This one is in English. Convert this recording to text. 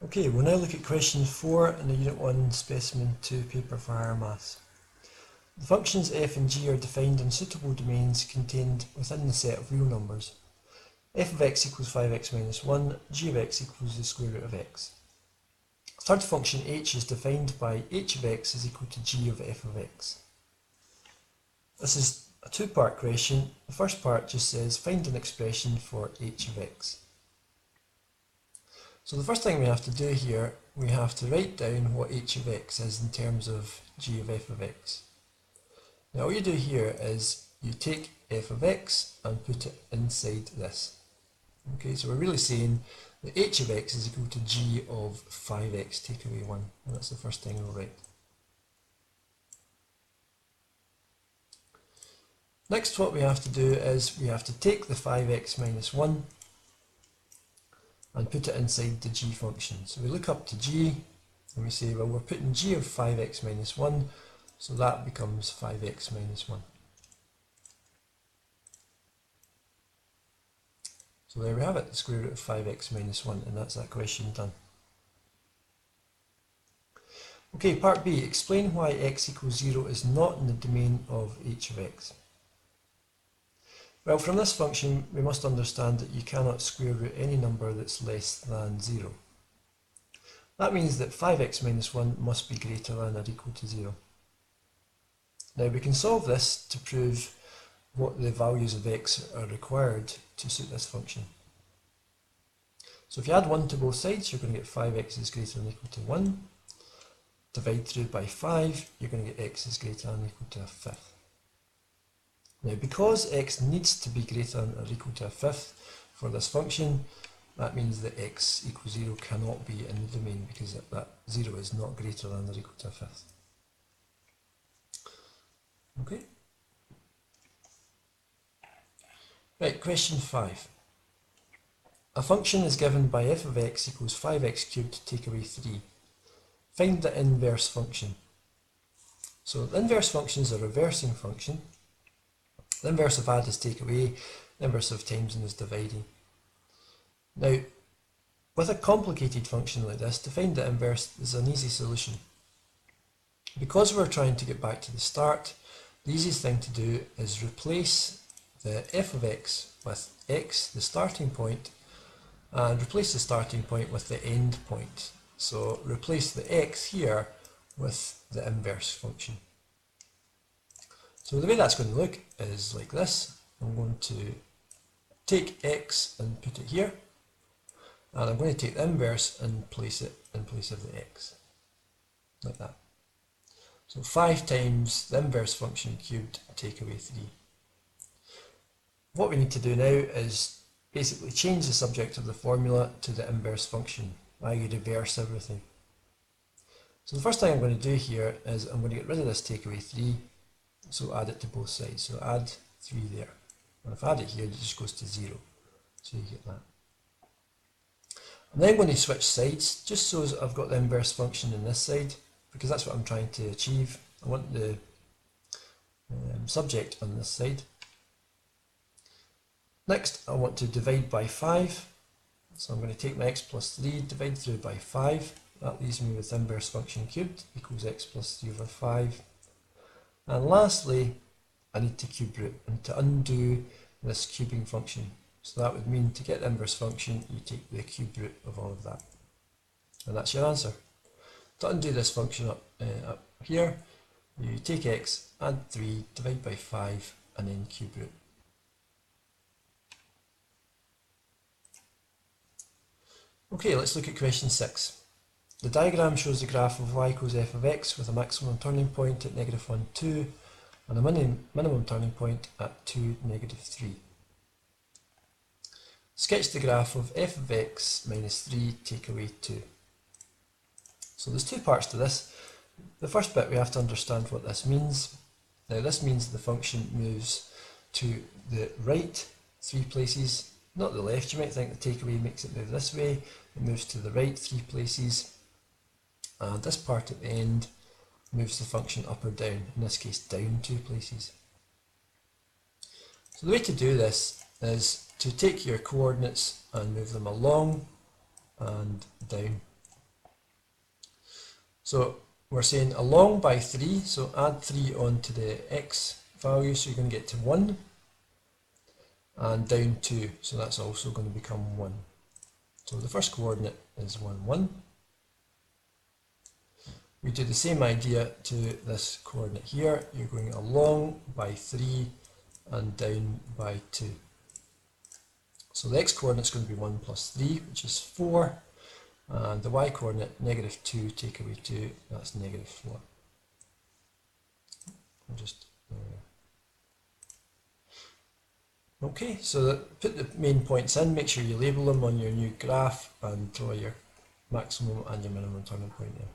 Okay, we'll now look at question 4 in the Unit 1 Specimen 2 paper for higher maths. The functions f and g are defined in suitable domains contained within the set of real numbers. F of x equals 5x minus 1, g of x equals the square root of x. Third function h is defined by h of x is equal to g of f of x. This is a two-part question. The first part just says find an expression for h of x. So the first thing we have to do here, we have to write down what h of x is in terms of g of f of x. Now all you do here is you take f of x and put it inside this. Okay, so we're really saying that h of x is equal to g of 5x take away 1. And that's the first thing we'll write. Next, what we have to do is we have to take the 5x minus 1 and put it inside the g function. So we look up to g and we say, well, we're putting g of 5x minus 1, so that becomes 5x minus 1. So there we have it, the square root of 5x minus 1, and that's that question done. Okay, part B, explain why x equals 0 is not in the domain of h of x. Well, from this function, we must understand that you cannot square root any number that's less than 0. That means that 5x minus 1 must be greater than or equal to 0. Now we can solve this to prove what the values of x are required to suit this function. So if you add 1 to both sides, you're going to get 5x is greater than or equal to 1. Divide through by 5, you're going to get x is greater than or equal to a fifth. Now, because x needs to be greater than or equal to a fifth for this function, that means that x equals 0 cannot be in the domain because that 0 is not greater than or equal to a fifth. Okay? Right, question 5. A function is given by f of x equals 5x cubed take away 3. Find the inverse function. So the inverse function is a reversing function. The inverse of add is take away, the inverse of timesing is dividing. Now, with a complicated function like this, to find the inverse is an easy solution. Because we're trying to get back to the start, the easiest thing to do is replace the f of x with x, the starting point, and replace the starting point with the end point. So replace the x here with the inverse function. So the way that's going to look is like this. I'm going to take x and put it here, and I'm going to take the inverse and place it in place of the x, like that. So 5 times the inverse function cubed take away 3. What we need to do now is basically change the subject of the formula to the inverse function, i.e. reverse everything. So the first thing I'm going to do here is I'm going to get rid of this take away 3. So add it to both sides. So add 3 there. And if I add it here, it just goes to 0. So you get that. I'm then going to switch sides, just so as I've got the inverse function in this side, because that's what I'm trying to achieve. I want the subject on this side. Next, I want to divide by 5. So I'm going to take my x plus 3, divide through by 5. That leaves me with inverse function cubed equals x plus 3 over 5. And lastly, I need to cube root, and to undo this cubing function. So that would mean to get the inverse function, you take the cube root of all of that. And that's your answer. To undo this function up here, you take x, add 3, divide by 5, and then cube root. Okay, let's look at question 6. The diagram shows the graph of y equals f of x with a maximum turning point at -1, 2 and a minimum turning point at 2, -3. Sketch the graph of f of x minus 3 take away 2. So there's two parts to this. The first bit we have to understand what this means. Now this means the function moves to the right 3 places, not the left. You might think the takeaway makes it move this way. It moves to the right 3 places. And this part at the end moves the function up or down, in this case down 2 places. So the way to do this is to take your coordinates and move them along and down. So we're saying along by 3, so add 3 onto the x value, so you're going to get to 1, and down 2, so that's also going to become 1. So the first coordinate is 1, 1. We do the same idea to this coordinate here. You're going along by 3 and down by 2. So the x coordinate is going to be 1 plus 3, which is 4. And the y coordinate, negative 2, take away 2, that's negative 4. I'll just, okay, so put the main points in, make sure you label them on your new graph, and draw your maximum and your minimum turning point there.